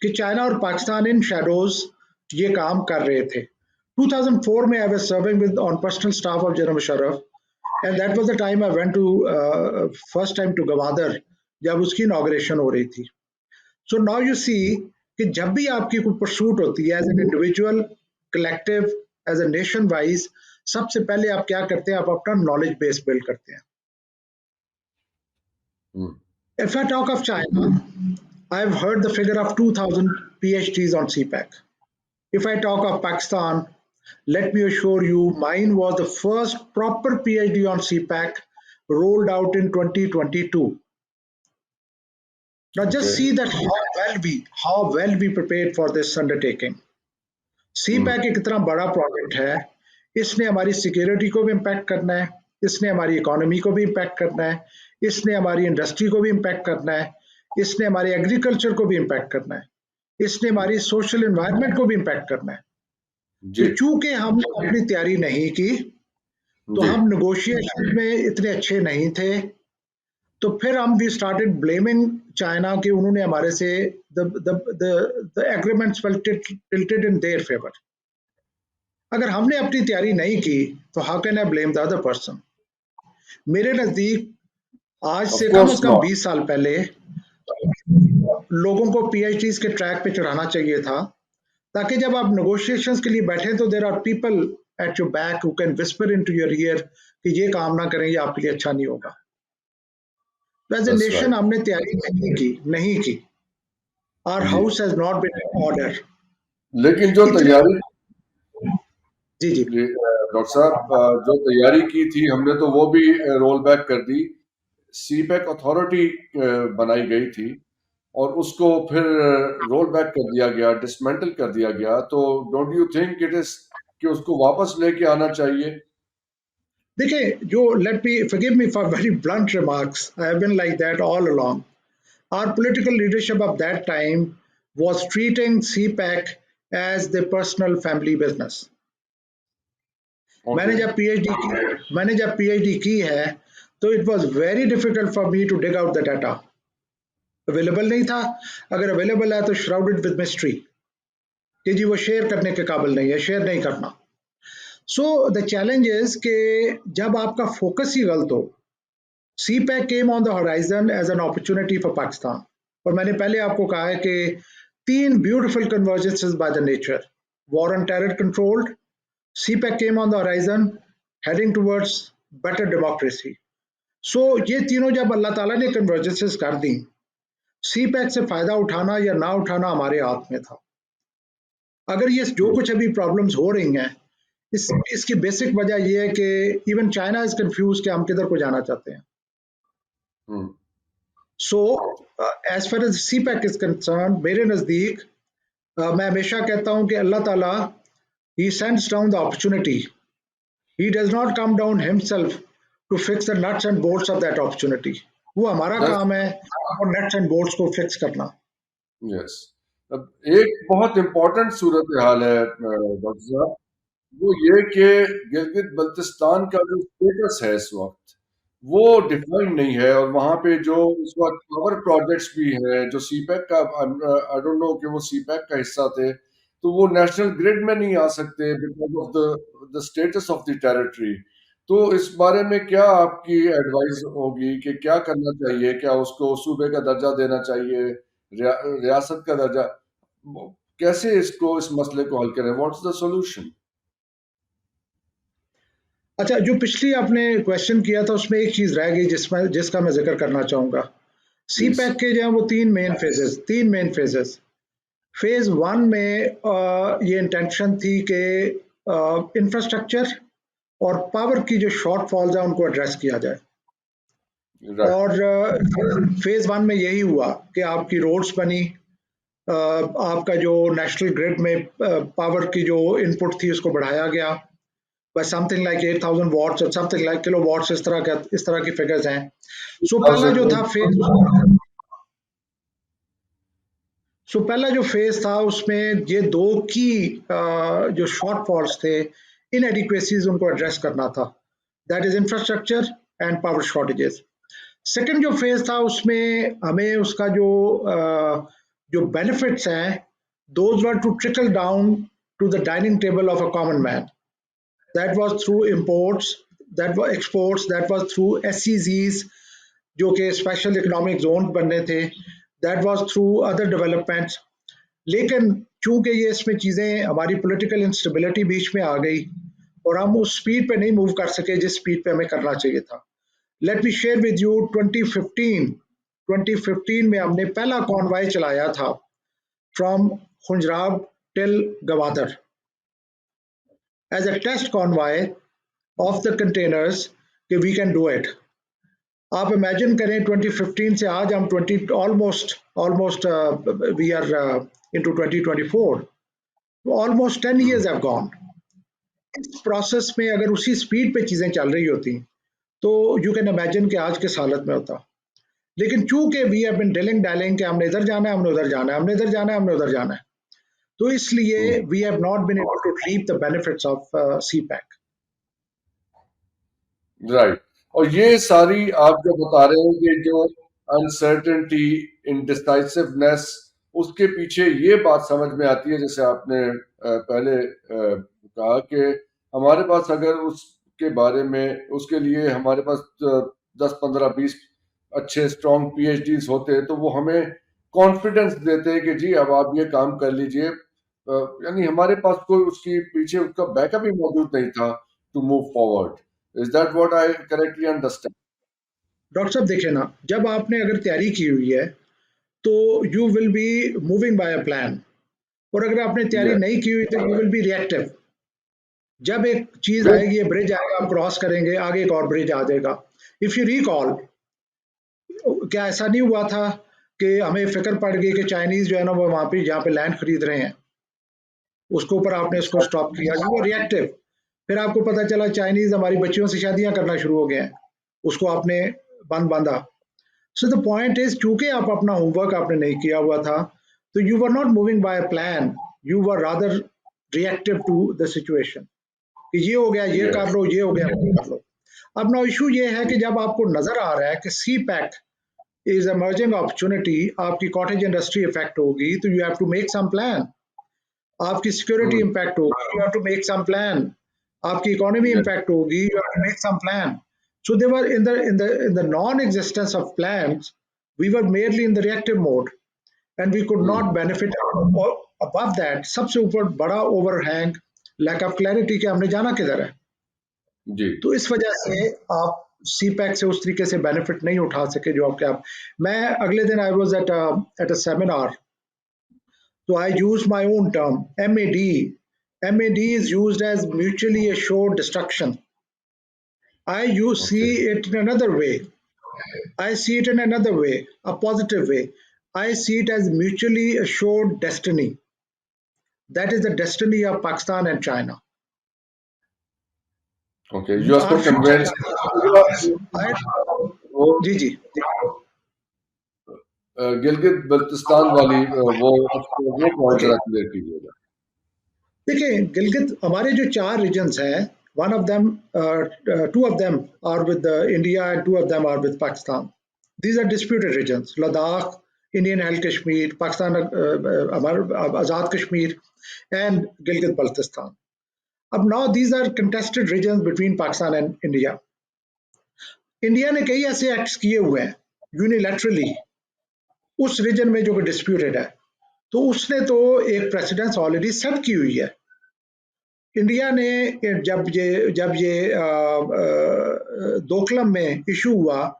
Speaker 1: कि चाइना और पाकिस्तान इन शैडोज ये काम कर रहे थे। 2004 में I was serving with on personal staff of general Musharraf and that was the time I went to first time to Gwadar, जब उसकी इनॉग्रेशन हो रही थी। सो नाउ यू सी कि जब भी आपकी कोई परसूट होती है as an individual, collective, as a nation wise, सबसे पहले आप क्या करते हैं, आप अपना नॉलेज बेस बिल्ड करते हैं। If I talk of China, I've heard the figure of 2,000 PhDs on CPAC. If I talk of Pakistan, let me assure you, mine was the first proper PhD on CPAC rolled out in 2022. Now just see that how well we prepared for this undertaking. CPAC एक इतना बड़ा project है, इसने हमारी security को भी impact करना है, इसने हमारी इकोनॉमी को भी इम्पैक्ट करना है, इसने हमारी इंडस्ट्री को भी इम्पैक्ट करना है, इसने हमारी एग्रीकल्चर को भी इम्पैक्ट करना है, इसने हमारी सोशल एनवायरनमेंट को भी इम्पैक्ट करना है। तो चूंकि हमने अपनी तैयारी नहीं की, तो हम नेगोशिएशन में इतने अच्छे नहीं थे, तो फिर हम वी स्टार्टेड ब्लेमिंग चाइना कि उन्होंने हमारे से the agreements tilted in their favour. अगर हमने अपनी तैयारी नहीं की तो how can I blame the other person? मेरे नजदीक आज से कम से कम 20 साल पहले लोगों को पीएचडीज के ट्रैक पे चढ़ाना चाहिए था, ताकि जब आप नेगोशिएशंस के लिए बैठे तो there are people at your back who can whisper into your ear कि ये काम ना करें, ये आपके लिए अच्छा नहीं होगा। एज ए नेशन हमने तैयारी नहीं की। Our house has not been in order.
Speaker 3: लेकिन जो तैयारी
Speaker 1: जी
Speaker 3: डॉक्टर साहब जो तैयारी की थी हमने तो वो भी रोल बैक कर दी। सीपैक अथॉरिटी बनाई गई थी और उसको फिर रोल बैक कर दिया गया, डिसमेंटल कर दिया गया। तो don't you think it is कि उसको वापस लेके आना चाहिए?
Speaker 1: देखिए, जो let me forgive me for very blunt remarks, I have been like that all along. Our political leadership of that time was treating CPAC as their personal family business. मैंने जब PhD की है तो it was very difficult for me to dig out the data. Available नहीं था, अगर available है तो shrouded with mystery, कि जी वो शेयर करने के काबिल नहीं है, शेयर नहीं करना। So the challenge is कि जब आपका फोकस ही गलत हो, CPAC came on the horizon as an opportunity for Pakistan. और मैंने पहले आपको कहा है कि 3 beautiful convergences by the nature. War on terror controlled, CPAC came on the horizon, heading towards better democracy. So ये तीनों जब अल्लाह ताला ने convergences कर दी, CPAC से फायदा उठाना या ना उठाना हमारे हाथ में था। अगर ये जो कुछ अभी प्रॉब्लम्स हो रही हैं, इसकी बेसिक वजह ये है कि इवन चाइना इज कंफ्यूज कि हम किधर को जाना चाहते हैं। So, as far as CPAC is concerned, मेरे नज़दीक मैं हमेशा कहता हूँ कि अल्लाह ताला he sends down the opportunity. He does not come down himself to fix the nuts and bolts of that opportunity. वो हमारा काम है और nuts and bolts को fix करना।
Speaker 3: Yes. अब एक बहुत इम्पोर्टेंट सूरत हाल है डॉक्टर साहब, वो ये कि गिलगित बल्तिस्तान का जो स्टेटस है इस वक्त वो डिफाइंड नहीं है, और वहाँ पे जो इस वक्त पावर प्रोजेक्ट्स भी हैं जो सीपैक का, आई डोंट नो कि वो सीपैक का हिस्सा थे, तो वो नेशनल ग्रिड में नहीं आ सकते because of the status of the territory. तो इस बारे में क्या आपकी एडवाइस होगी कि क्या करना चाहिए? क्या उसको सूबे का दर्जा देना चाहिए, रियासत का दर्जा? कैसे इसको इस मसले को हल करें? What's the solution?
Speaker 1: अच्छा, जो पिछली आपने क्वेश्चन किया था उसमें एक चीज रह गई जिसका मैं जिक्र करना चाहूंगा। सीपैक के जो वो 3 मेन फेजेस। फेज 1 में ये इंटेंशन थी कि इंफ्रास्ट्रक्चर और पावर की जो शॉर्टफॉल्स है उनको एड्रेस किया जाए, और फेज 1 में यही हुआ कि आपकी रोड्स बनी, आपका जो नेशनल ग्रिड में पावर की जो इनपुट थी उसको बढ़ाया गया by something like 8,000 watts or something like kilowatts, इस तरह की फिगर्स हैं। सो पहला जो था फेज पहला जो फेज था उसमें ये दो की जो शॉर्ट फॉल्स थे, इनएडिक्वेसीज उनको एड्रेस करना था, that is infrastructure and power shortages. Second जो फेज था उसमें हमें उसका जो बेनिफिट्स हैं, those were to trickle down to the dining table of a common man. That was through imports, that was exports, that was through SEZs जो कि special economic zone बनने थे, that was through other developments. लेकिन चूंकि ये इसमें चीज़ें हमारी पॉलिटिकल इंस्टेबिलिटी बीच में आ गई और हम उस स्पीड पे नहीं मूव कर सके जिस स्पीड पे हमें करना चाहिए था। Let me share with you 2015 में हमने पहला कॉन्वॉय चलाया था from Khunjerab till Gwadar as a test convoy of the containers कि वी कैन डू इट। आप इमेजिन करें 2015 से आज हम 20 almost we are into 2024, almost 10 years have gone। इस प्रोसेस में अगर उसी स्पीड पे चीज़ें चल रही होती तो यू कैन इमेजिन कि आज किस हालत में होता। लेकिन चूंकि वी हैव बीन डिलिंग डालिंग कि हमने इधर जाना है, हमने उधर जाना है, हमने इधर जाना है, हमने उधर जाना है, तो इसलिए we have not been able to reap the benefits of CPEC.
Speaker 3: Right. और ये सारी आप जो बता रहे हैं कि जो अनसर्टेनिटी, इनडिसाइसिवनेस, उसके पीछे ये बात समझ में आती है, जैसे आपने पहले कहा कि हमारे पास अगर उसके बारे में, उसके लिए हमारे पास 10, 15, 20 अच्छे स्ट्रॉन्ग पीएचडीज होते तो वो हमें कॉन्फिडेंस देते हैं कि जी अब आप ये काम कर लीजिए। यानी हमारे पास कोई उसकी पीछे उसका बैकअप ही मौजूद नहीं था to move forward. Is that what I correctly understand?
Speaker 1: Doctor साहब देखिए ना, जब आपने अगर तैयारी की हुई है तो you will be moving by a plan, और अगर आपने तैयारी
Speaker 3: Yeah.
Speaker 1: नहीं की हुई तो यू विल बी रिएक्टिव। जब एक चीज
Speaker 3: Good.
Speaker 1: आएगी, ब्रिज आएगा, आप क्रॉस करेंगे, आगे एक और ब्रिज आ जाएगा। इफ यू रिकॉल, क्या ऐसा नहीं हुआ था कि हमें फिक्र पड़ गई कि चाइनीज जो है ना वो वहां पे जहाँ पे लैंड खरीद रहे हैं, उसके ऊपर आपने इसको स्टॉप किया, वो रिएक्टिव। फिर आपको पता चला चाइनीज हमारी बच्चियों से शादियां करना शुरू हो गए हैं, उसको आपने बंद बांधा। सो द पॉइंट इज, चूंकि आप अपना होमवर्क आपने नहीं किया हुआ था, तो you were not moving by plan, you were rather reactive to the situation कि ये हो गया, ये कर
Speaker 3: Yes.
Speaker 1: लो, ये हो गया, ये कर लो। अब ना इशू ये है कि जब आपको नजर आ रहा है कि CPEC is emerging opportunity, आपकी कॉटेज इंडस्ट्री इफेक्ट होगी, तो you have to make some plan. आपकी सिक्योरिटी
Speaker 3: Hmm.
Speaker 1: इम्पैक्ट होगी, you have to make some plan. आपकी इकोनॉमी
Speaker 3: Yes.
Speaker 1: इम्पैक्ट होगी, you have to make some plan. So they were in the non-existence of plans, we were merely in the reactive mode, and we could
Speaker 3: Hmm.
Speaker 1: not benefit above that। सबसे ऊपर बड़ा overhang lack of clarity कि हमने जाना किधर है।
Speaker 3: जी।
Speaker 1: तो इस वजह से आप सीपैक से उस तरीके से बेनिफिट नहीं उठा सके जो आपके आप। मैं अगले दिन I was at a seminar, so I use my own term, MAD। MAD is used as mutually assured destruction। I see
Speaker 3: Okay.
Speaker 1: it in another way, I see it in another way, a positive way। I see it as mutually assured destiny। That is the destiny of Pakistan and China।
Speaker 3: Okay. You are
Speaker 1: Our
Speaker 3: so
Speaker 1: future,
Speaker 3: convinced.
Speaker 1: I,
Speaker 3: वो
Speaker 1: जी जी।
Speaker 3: गिलगित बल्तिस्तान वाली वो point
Speaker 1: okay,
Speaker 3: जरा clear कीजिएगा।
Speaker 1: देखिए गिलगित हमारे जो 4 regions हैं, one of them, 2 of them are with India and 2 of them are with Pakistan। These are disputed regions, Ladakh, Indian held Kashmir, Pakistan, हमारा Azad Kashmir, and Gilgit Baltistan। अब now these are contested regions between Pakistan and India। India ने कई ऐसे acts किए हुए हैं unilaterally उस reason में जो कि डिस्प्यूटेड है, तो उसने तो एक प्रेसिडेंस ऑलरेडी सेट की हुई है। इंडिया ने जब ये दोकलम में इशू हुआ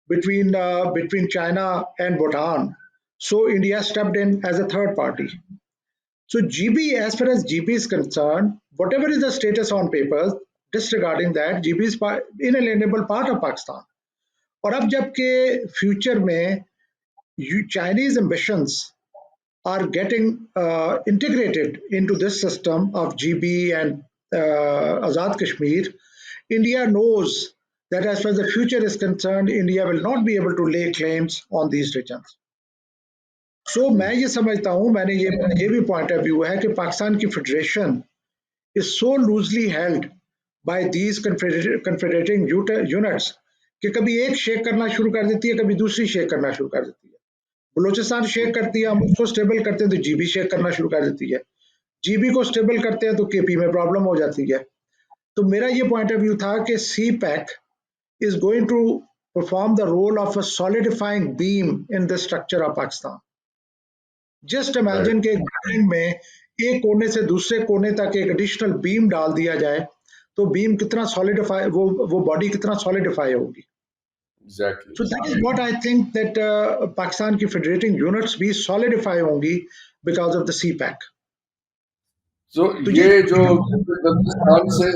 Speaker 1: between China and Bhutan, so India stepped in as a third party। So GB, as far as GB is concerned, whatever is the status on papers, disregarding that, GB is inalienable part of Pakistan। और अब जबकि future में Chinese ambitions are getting integrated into this system of GB and Azad Kashmir, India knows that as far as the future is concerned, India will not be able to lay claims on these regions. So मैं ये समझता हूँ, मैंने ये भी point of view है कि पाकिस्तान की federation is so loosely held by these confederating units कि कभी एक शेक करना शुरू कर देती है, कभी दूसरी शेक करना शुरू कर देती है. बलूचिस्तान शेक करती है, हम उसको स्टेबल करते हैं तो जीबी शेक करना शुरू कर देती है. जीबी को स्टेबल करते हैं तो केपी में प्रॉब्लम हो जाती है. तो मेरा ये पॉइंट ऑफ व्यू था कि CPAC is going to perform the role of a solidifying beam in the structure of Pakistan. Just imagine कि बिल्डिंग में एक कोने से दूसरे कोने तक एक एडिशनल बीम डाल दिया जाए तो बीम कितना सॉलिडिफाई, वो बॉडी कितना सॉलिडिफाई होगी.
Speaker 3: Exactly.
Speaker 1: So that is what I think that Pakistan की फेडरेटिंग यूनिट्स भी सॉलिडिफाई होंगी because of the CPAC.
Speaker 3: So
Speaker 1: तो
Speaker 3: ये जो बलूचिस्तान से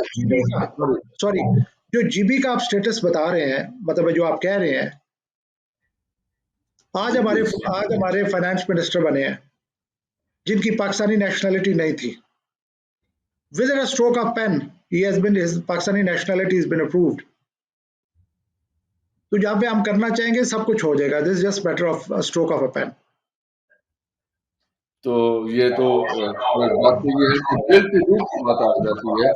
Speaker 1: सॉरी जो जीबी का आप स्टेटस बता रहे हैं, मतलब जो आप कह रहे हैं, आज हमारे फाइनेंस मिनिस्टर बने हैं जिनकी पाकिस्तानी नेशनैलिटी नहीं थी. With a stroke of pen his Pakistani nationality has been approved. तो जहाँ पे हम करना चाहेंगे सब कुछ हो जाएगा. This just matter of stroke of a pen.
Speaker 3: तो ये तो बात तो ये है कि विल टू डू की बात आ जाती है.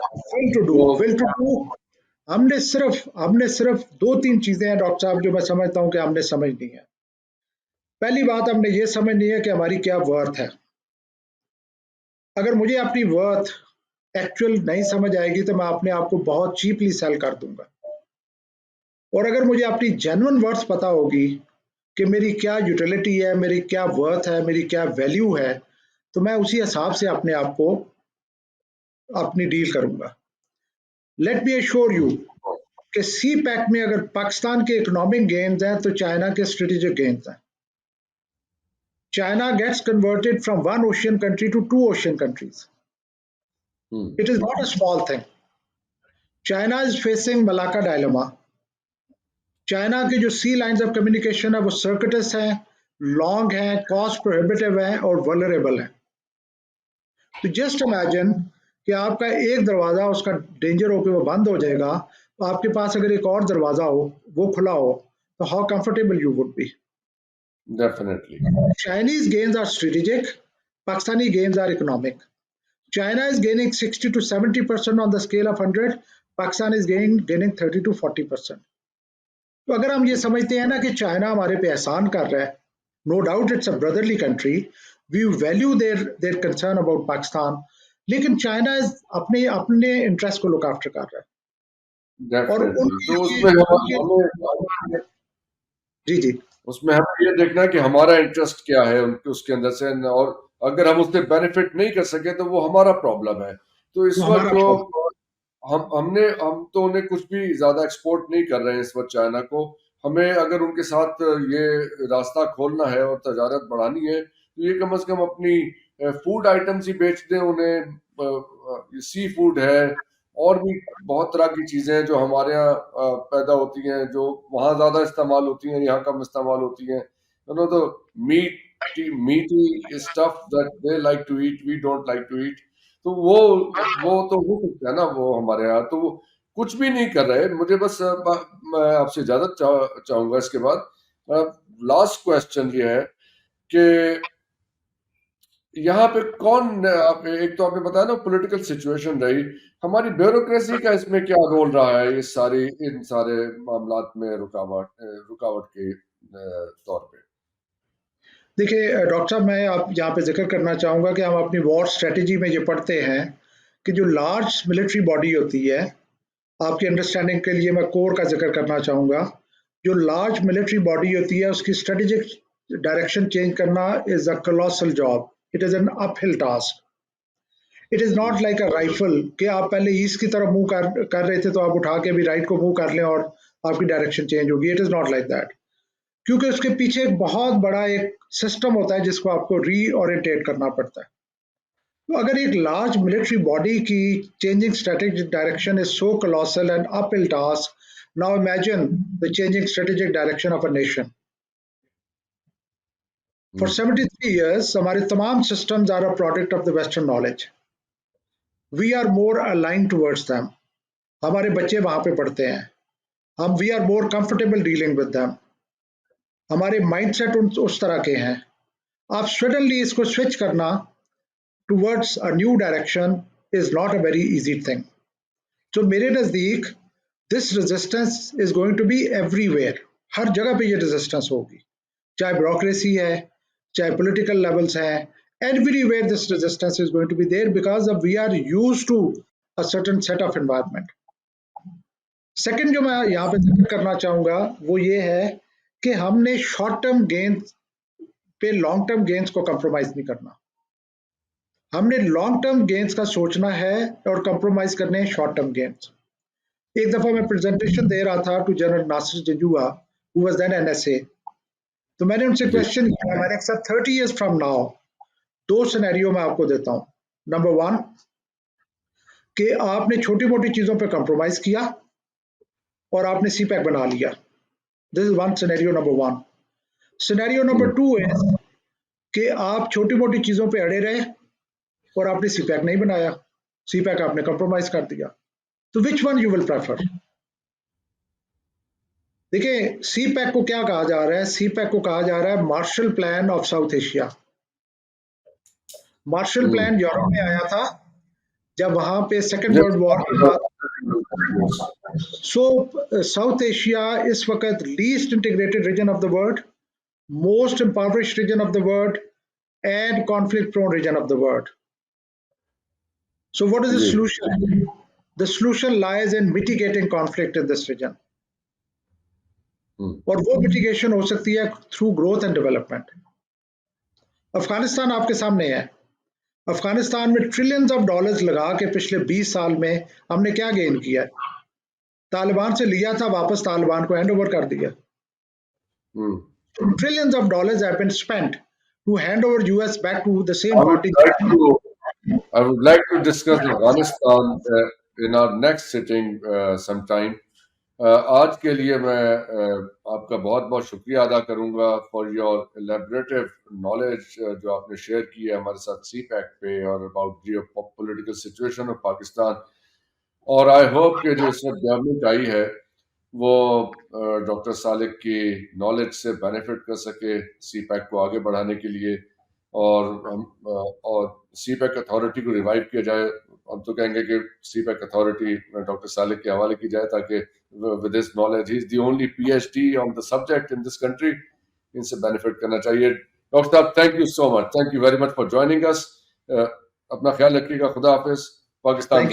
Speaker 1: विल टू डू हमने सिर्फ 2-3 चीजें हैं डॉक्टर साहब जो मैं समझता हूँ कि हमने समझनी है. पहली बात हमने ये समझनी है कि हमारी क्या वर्थ है. अगर मुझे अपनी वर्थ एक्चुअल नहीं समझ आएगी तो मैं अपने आप को बहुत चीपली सेल कर दूंगा. और अगर मुझे अपनी जेन्युइन वर्थ पता होगी कि मेरी क्या यूटिलिटी है, मेरी क्या वर्थ है, मेरी क्या वैल्यू है, तो मैं उसी हिसाब से अपने आप को अपनी डील करूंगा. लेट मी एश्योर यू कि CPAC में अगर पाकिस्तान के इकोनॉमिक गेन्स हैं तो चाइना के स्ट्रेटेजिक गेन्स हैं. China gets converted from one ocean country to 2 ocean countries. It is not a small thing. China is facing Malacca dilemma. China के जो सी लाइन्स ऑफ कम्युनिकेशन है वो सर्किटस हैं, long हैं, कॉस्ट प्रोहिबिटिव हैं और vulnerable हैं. तो जस्ट इमेजिन कि आपका एक दरवाजा उसका डेंजर हो के वो बंद हो जाएगा, तो आपके पास अगर एक और दरवाजा हो वो खुला हो तो how comfortable you would be.
Speaker 3: Definitely.
Speaker 1: Chinese gains are strategic, Pakistani gains are economic. China is gaining 60 to 70% on the scale of 100, Pakistan is gaining 30 to 40%. तो अगर हम ये समझते हैं ना कि चाइना हमारे पे एहसान कर रहा है, no doubt it's a brotherly country, we value their concern about Pakistan, लेकिन चाइना अपने इंटरेस्ट को लुक आफ्टर कर रहा है. और जी
Speaker 3: उसमें हमें ये देखना है कि हमारा इंटरेस्ट क्या है उसके अंदर से, और अगर हम उससे बेनिफिट नहीं कर सके तो वो हमारा प्रॉब्लम है. तो इस वक्त जो हम तो उन्हें कुछ भी ज्यादा एक्सपोर्ट नहीं कर रहे हैं इस वक्त चाइना को. हमें अगर उनके साथ ये रास्ता खोलना है और तजारत बढ़ानी है तो ये कम से कम अपनी फूड आइटम्स ही बेच दें उन्हें. सी फूड है और भी बहुत तरह की चीजें हैं जो हमारे यहाँ पैदा होती हैं, जो वहाँ ज्यादा इस्तेमाल होती हैं, यहाँ कम इस्तेमाल होती हैं. तो meaty stuff that they like to eat, we don't like to eat. तो वो तो हो सकता है ना वो हमारे यहाँ. तो वो कुछ भी नहीं कर रहे. मुझे बस मैं आपसे इजाजत चाहूंगा. इसके बाद लास्ट क्वेश्चन ये है कि यहाँ पे एक तो आपने बताया ना पॉलिटिकल सिचुएशन रही, हमारी ब्यूरोक्रेसी का इसमें क्या रोल रहा है इन सारे मामलात में रुकावट के तौर पे?
Speaker 1: देखिए डॉक्टर साहब, मैं आप यहाँ पे जिक्र करना चाहूँगा कि हम अपनी वॉर स्ट्रेटजी में ये पढ़ते हैं कि जो लार्ज मिलिट्री बॉडी होती है, आपकी अंडरस्टैंडिंग के लिए मैं कोर का जिक्र करना चाहूँगा, जो लार्ज मिलिट्री बॉडी होती है उसकी स्ट्रेटेजिक डायरेक्शन चेंज करना is a colossal job. It is an uphill task. It is not like a rifle कि आप पहले ईस्ट की तरफ मूव कर रहे थे तो आप उठा के भी राइट को मूव कर लें और आपकी डायरेक्शन चेंज होगी. It is not like that, क्योंकि उसके पीछे एक बहुत बड़ा एक सिस्टम होता है जिसको आपको रीओरिएंटेट करना पड़ता है. तो अगर एक लार्ज मिलिट्री बॉडी की changing strategic direction is so colossal and uphill task, now imagine the changing strategic direction of a nation. For 73 years, हमारे तमाम systems are a product of the Western knowledge. We are more aligned towards them. हमारे बच्चे वहाँ पे पढ़ते हैं, हम we are more comfortable dealing with them, हमारे माइंडसेट उस तरह के हैं। आप सडनली इसको स्विच करना towards a new direction is not a very easy thing. तो मेरे नज़दीक this resistance is going to be everywhere, हर जगह पे ये रेजिस्टेंस होगी, चाहे ब्यूरोक्रेसी है, चाहे पॉलिटिकल लेवल्स हैं, everywhere this resistance is going to be there because of we are used to a certain set of environment. Second जो मैं यहाँ पे जिक्र करना चाहूंगा वो ये है कि हमने शॉर्ट टर्म गेन्स पे लॉन्ग टर्म गेन्स को कंप्रोमाइज नहीं करना, हमने लॉन्ग टर्म गेन्स का सोचना है और कंप्रोमाइज करने हैं शॉर्ट टर्म गेन्स। एक दफा मैं प्रेजेंटेशन दे रहा था टू जनरल नासिर जजुआ हु वाज देन एनएसए, तो मैंने उनसे क्वेश्चन किया, मैंने कहा 30 इयर्स फ्रॉम नाउ दो सिनेरियो मैं आपको देता हूं। नंबर वन कि आपने छोटी मोटी चीजों पे कंप्रोमाइज किया और आपने सीपैक बना लिया, this is one scenario number one. Scenario number two है कि आप छोटी मोटी चीजों पे अड़े रहे और आपने सीपैक नहीं बनाया, सीपैक आपने कंप्रोमाइज कर दिया। तो which one you will prefer? देखिए सीपैक को क्या कहा जा रहा है, सीपैक को कहा जा रहा है Marshall plan of south Asia. Marshall plan Europe में आया था जब वहां पे सेकेंड वर्ल्ड वॉर के बाद। सो साउथ एशिया इस वक्त least integrated region of the world, most impoverished region of the world and conflict prone region of the world. So what is the solution? The solution lies in mitigating conflict in this region, और वो mitigation हो सकती है through growth and development. Afghanistan आपके सामने है, अफगानिस्तान में trillions of dollars लगा के पिछले 20 साल में हमने क्या गेन किया है? तालिबान से लिया था, वापस तालिबान को हैंड ओवर कर दिया। Trillions of dollars have been spent to hand over US back to the same party.
Speaker 3: I would like to discuss Afghanistan in our next sitting sometime. आज के लिए मैं आपका बहुत बहुत शुक्रिया अदा करूंगा फॉर योर एलेबरेटिव नॉलेज जो आपने शेयर की है हमारे साथ सीपैक पे और about Jio political situation of Pakistan. और आई होप कि जो इस वक्त गवर्नमेंट आई है वो डॉक्टर सालिक की नॉलेज से बेनिफिट कर सके सीपैक को आगे बढ़ाने के लिए, और सीपैक अथॉरिटी को रिवाइव किया जाए। हम तो कहेंगे कि सीपैक अथॉरिटी डॉक्टर सालिक के हवाले की जाए ताकि with his knowledge, he is the only PhD on the subject in this country, इनसे बेनिफिट करना चाहिए। डॉक्टर साहब thank you so much, thank you very much for joining us. अपना ख्याल रखिएगा, खुदा हाफिज, पाकिस्तान।